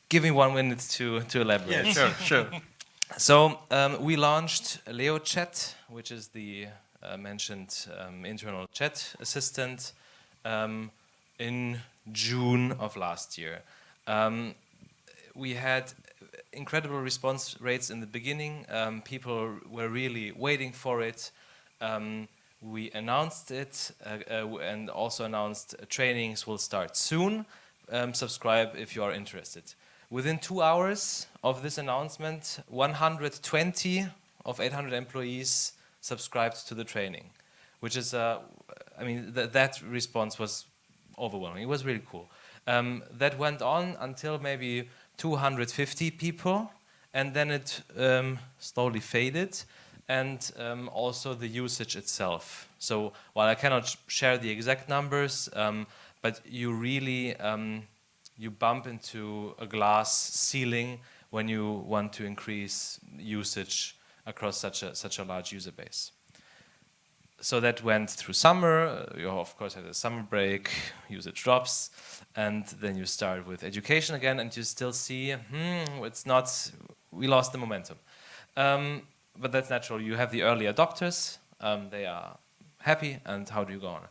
give me 1 minute to elaborate. Yeah, sure. So we launched LeoChat, which is the mentioned internal chat assistant, in June of last year. We had incredible response rates in the beginning. People were really waiting for it. We announced it and also announced trainings will start soon. Subscribe if you are interested. Within 2 hours of this announcement, 120 of 800 employees subscribed to the training, which is, I mean, that response was overwhelming. It was really cool. That went on until maybe 250 people, and then it slowly faded, and also the usage itself. So while I cannot share the exact numbers, but you really you bump into a glass ceiling when you want to increase usage across such a large user base. So that went through summer. You of course had a summer break, usage drops, and then you start with education again, and you still see, it's not, we lost the momentum. But that's natural. You have the early adopters, they are happy, and how do you go on?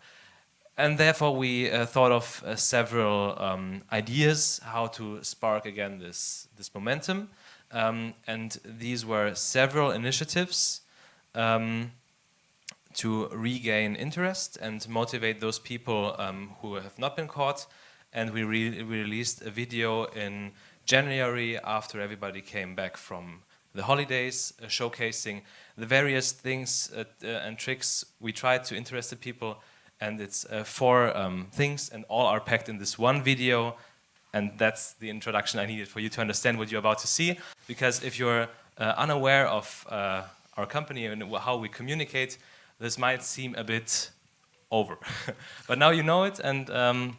And therefore we thought of several ideas how to spark again this momentum. And these were several initiatives to regain interest and motivate those people who have not been caught. And we released a video in January after everybody came back from the holidays, showcasing the various things and tricks we tried to interest the people. And it's 4 things, and all are packed in this one video. And that's the introduction I needed for you to understand what you're about to see. Because if you're unaware of our company and how we communicate, this might seem a bit over. But now you know it, and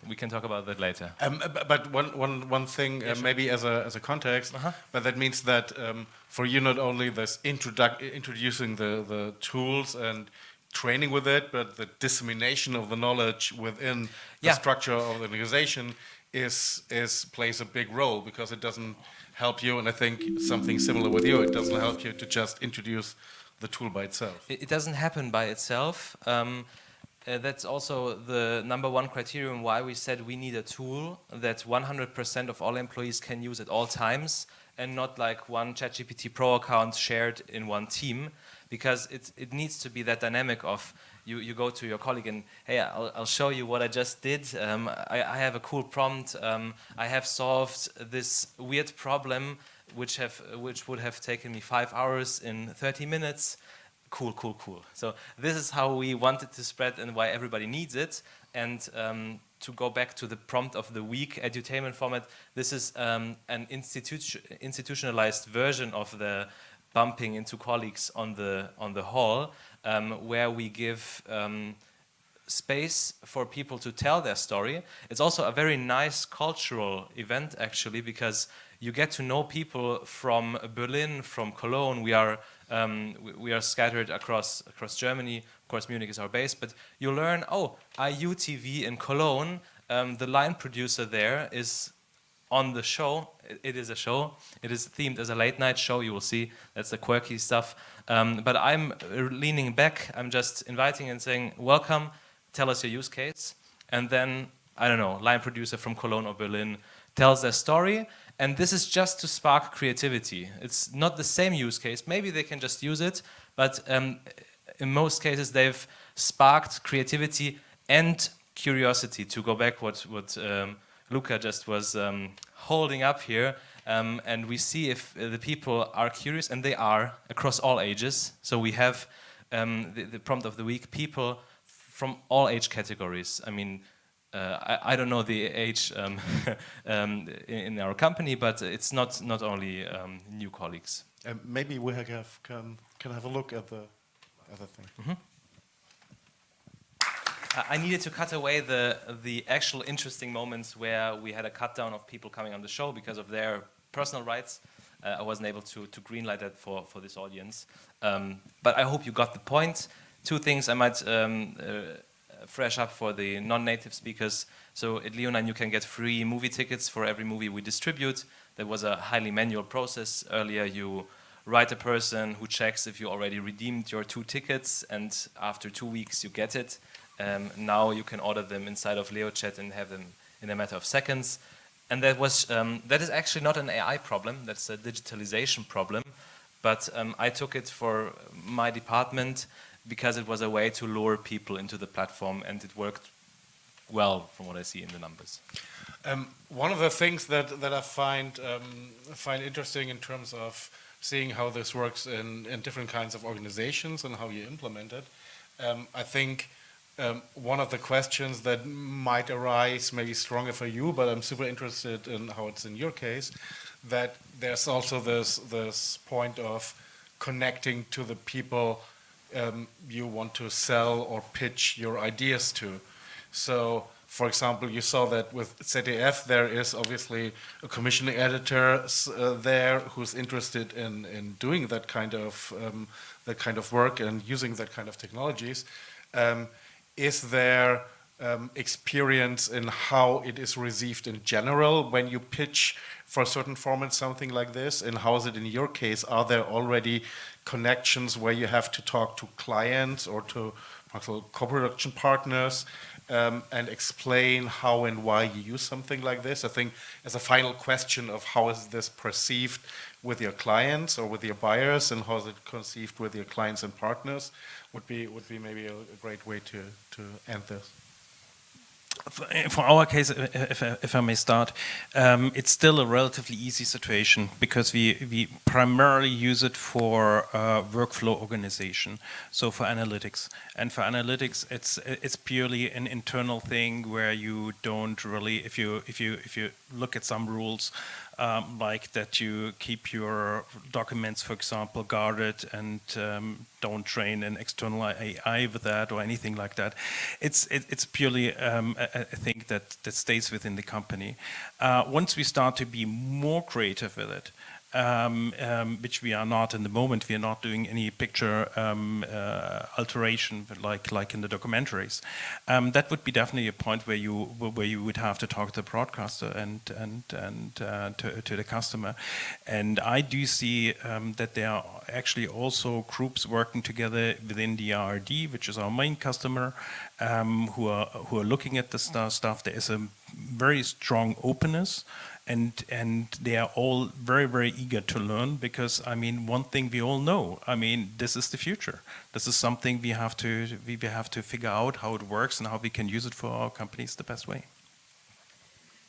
we can talk about that later. But one thing, Yeah, sure. maybe as a context, but that means that for you not only this introducing the tools and training with it, but the dissemination of the knowledge within the structure of the organization plays a big role, because it doesn't help you, and I think something similar with you, it doesn't help you to just introduce the tool by itself. It doesn't happen by itself. That's also the #1 criterion why we said we need a tool that 100% of all employees can use at all times, and not like one ChatGPT Pro account shared in one team, because it needs to be that dynamic of you go to your colleague and, hey, I'll show you what I just did. I have a cool prompt. I have solved this weird problem which would have taken me 5 hours in 30 minutes. Cool. So this is how we wanted to spread and why everybody needs it. And to go back to the prompt of the week edutainment format, this is an institutionalized version of the bumping into colleagues on the hall, where we give space for people to tell their story. It's also a very nice cultural event, actually, because you get to know people from Berlin, from Cologne. We are scattered across Germany. Of course, Munich is our base, but you learn, IUTV in Cologne, the line producer there is on the show. It is a show. It is themed as a late night show. You will see that's the quirky stuff. But I'm leaning back. I'm just inviting and saying, welcome, tell us your use case. And then, I don't know, line producer from Cologne or Berlin tells their story. And this is just to spark creativity. It's not the same use case. Maybe they can just use it, but in most cases they've sparked creativity and curiosity. To go back what Luca just was holding up here, and we see if the people are curious, and they are across all ages. So we have the prompt of the week, people from all age categories. I mean, I don't know the age in our company, but it's not only new colleagues. Maybe we can have a look at the other thing. Mm-hmm. I needed to cut away the actual interesting moments where we had a cut down of people coming on the show because of their personal rights. I wasn't able to greenlight that for this audience. But I hope you got the point. 2 things I might fresh up for the non-native speakers. So at Leonine you can get free movie tickets for every movie we distribute. That was a highly manual process. Earlier you write a person who checks if you already redeemed your 2 tickets, and after 2 weeks you get it. Now you can order them inside of LeoChat and have them in a matter of seconds. And that is actually not an AI problem, that's a digitalization problem. But I took it for my department because it was a way to lure people into the platform, and it worked well from what I see in the numbers. One of the things that I find interesting in terms of seeing how this works in different kinds of organizations and how you implement it, I think one of the questions that might arise, maybe stronger for you, but I'm super interested in how it's in your case, that there's also this point of connecting to the people you want to sell or pitch your ideas to. So, for example, you saw that with ZDF, there is obviously a commissioning editor there who's interested in doing that kind of work and using that kind of technologies. Is there experience in how it is received in general when you pitch for a certain format something like this? And how is it in your case? Are there already connections where you have to talk to clients or to co-production partners and explain how and why you use something like this? I think as a final question of how is this perceived with your clients or with your buyers, and how is it conceived with your clients and partners, would be maybe a great way to end this. For our case, if I may start, it's still a relatively easy situation because we primarily use it for workflow organization, so for analytics. And for analytics, it's purely an internal thing where you don't really, if you look at some rules, like that you keep your documents, for example, guarded and don't train an external AI with that or anything like that. It's purely a thing that stays within the company. Once we start to be more creative with it, which we are not in the moment. We are not doing any picture alteration like in the documentaries. That would be definitely a point where you would have to talk to the broadcaster and to the customer. And I do see that there are actually also groups working together within the RRD, which is our main customer, who are looking at the stuff. There is a very strong openness. And they are all very, very eager to learn because, I mean, one thing we all know, I mean, this is the future. This is something we have to figure out how it works and how we can use it for our companies the best way.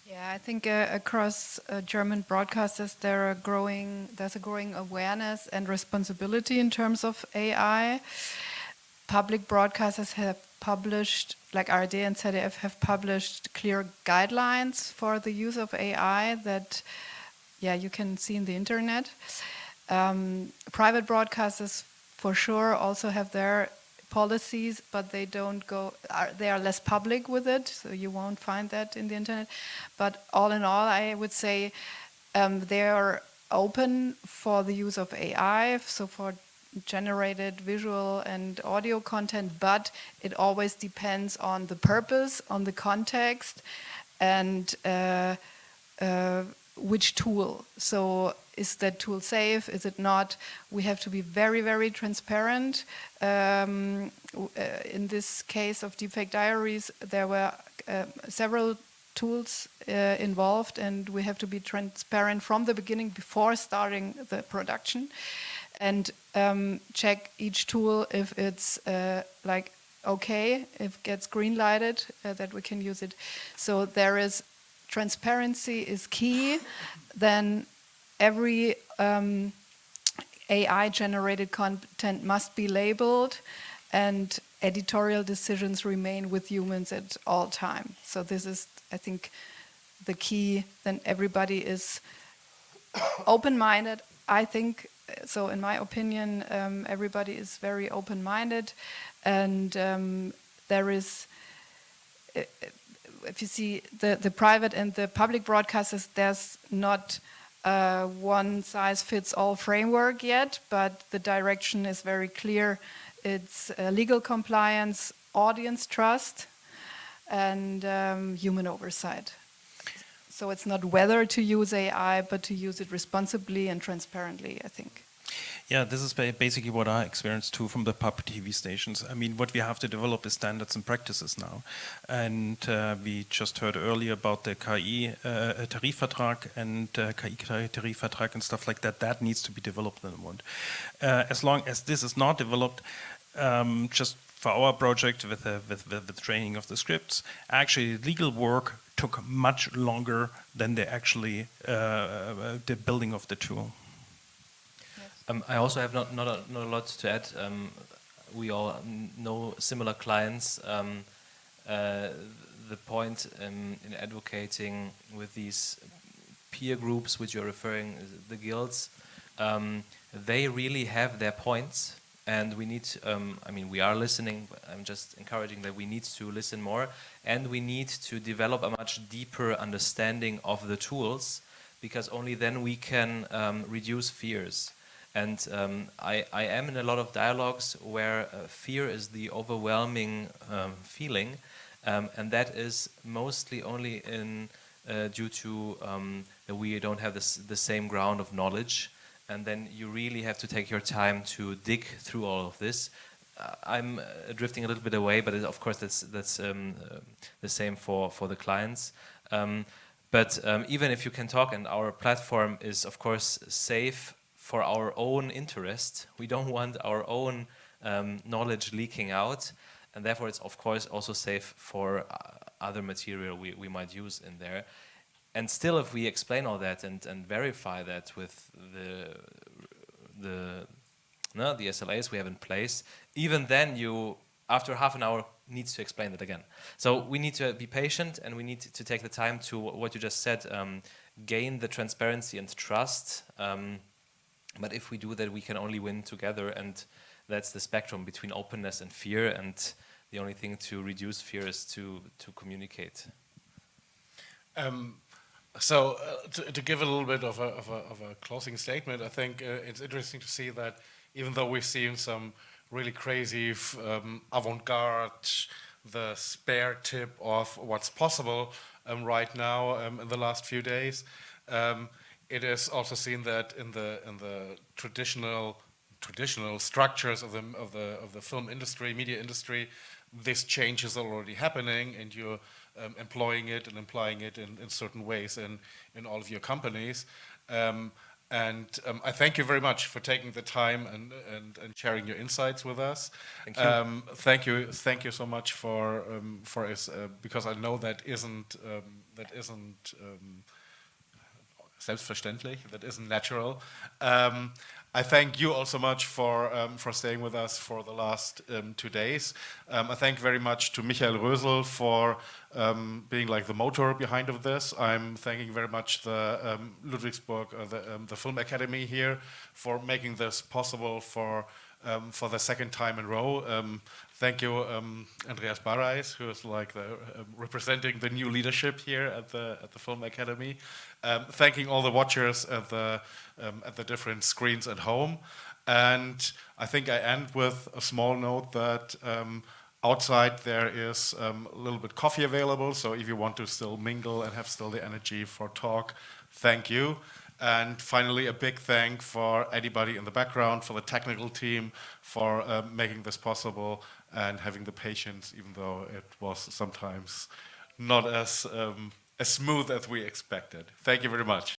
Yeah, I think across German broadcasters there's a growing awareness and responsibility in terms of AI. Public broadcasters have published, like ARD and ZDF, have published clear guidelines for the use of AI that, you can see in the internet. Private broadcasters, for sure, also have their policies, but they are less public with it, so you won't find that in the internet. But all in all, I would say they are open for the use of AI, so for generated visual and audio content, but it always depends on the purpose, on the context, and which tool. So is that tool safe? Is it not? We have to be very, very transparent. In this case of Deepfake Diaries, there were several tools involved, and we have to be transparent from the beginning before starting the production. And check each tool if it's okay, if it gets green lighted, that we can use it. So there is transparency is key. Then every AI generated content must be labeled, and editorial decisions remain with humans at all time. So this is, I think, the key. Then everybody is open-minded, I think. So in my opinion, everybody is very open-minded, and there is, if you see the private and the public broadcasters, there's not one-size-fits-all framework yet, but the direction is very clear. It's legal compliance, audience trust, and human oversight. So it's not whether to use AI, but to use it responsibly and transparently, I think. Yeah, this is basically what I experienced too from the public TV stations. I mean, what we have to develop is standards and practices now. And we just heard earlier about the KI Tarifvertrag and KI Tarifvertrag and stuff like that. That needs to be developed in the world. As long as this is not developed, just for our project with the training of the scripts, actually legal work took much longer than the building of the tool. I also have not a lot to add. We all know similar clients. The point in advocating with these peer groups, which you're referring, the guilds, they really have their points, and we need. I mean, we are listening. I'm just encouraging that we need to listen more, and we need to develop a much deeper understanding of the tools, because only then we can reduce fears. And I am in a lot of dialogues where fear is the overwhelming feeling, and that is mostly only due to that we don't have the same ground of knowledge, and then you really have to take your time to dig through all of this. I'm drifting a little bit away, but of course that's the same for the clients. But even if you can talk, and our platform is of course safe for our own interest, we don't want our own knowledge leaking out, and therefore it's of course also safe for other material we might use in there. And still, if we explain all that and verify that with the SLAs we have in place, even then you, after half an hour, needs to explain it again. So we need to be patient, and we need to take the time to, what you just said, gain the transparency and trust. But if we do that, we can only win together, and that's the spectrum between openness and fear, and the only thing to reduce fear is to communicate. To give a little bit of a closing statement, I think it's interesting to see that even though we've seen some really crazy avant-garde, the spare tip of what's possible right now in the last few days, it is also seen that in the traditional structures of the film industry, media industry, this change is already happening, and you're employing it and applying it in certain ways in all of your companies. I thank you very much for taking the time and sharing your insights with us. Thank you. Thank you so much for because I know that isn't selbstverständlich, that isn't natural. I thank you also much for staying with us for the last 2 days. I thank very much to Michael Rösel for being like the motor behind of this. I'm thanking very much the Ludwigsburg, the Film Academy here, for making this possible for the second time in a row. Thank you, Andreas Barreis, who is like representing the new leadership here at the Film Academy. Thanking all the watchers at the different screens at home. And I think I end with a small note that outside there is a little bit coffee available. So if you want to still mingle and have still the energy for talk, thank you. And finally, a big thank for anybody in the background, for the technical team, for making this possible and having the patience, even though it was sometimes not as smooth as we expected. Thank you very much.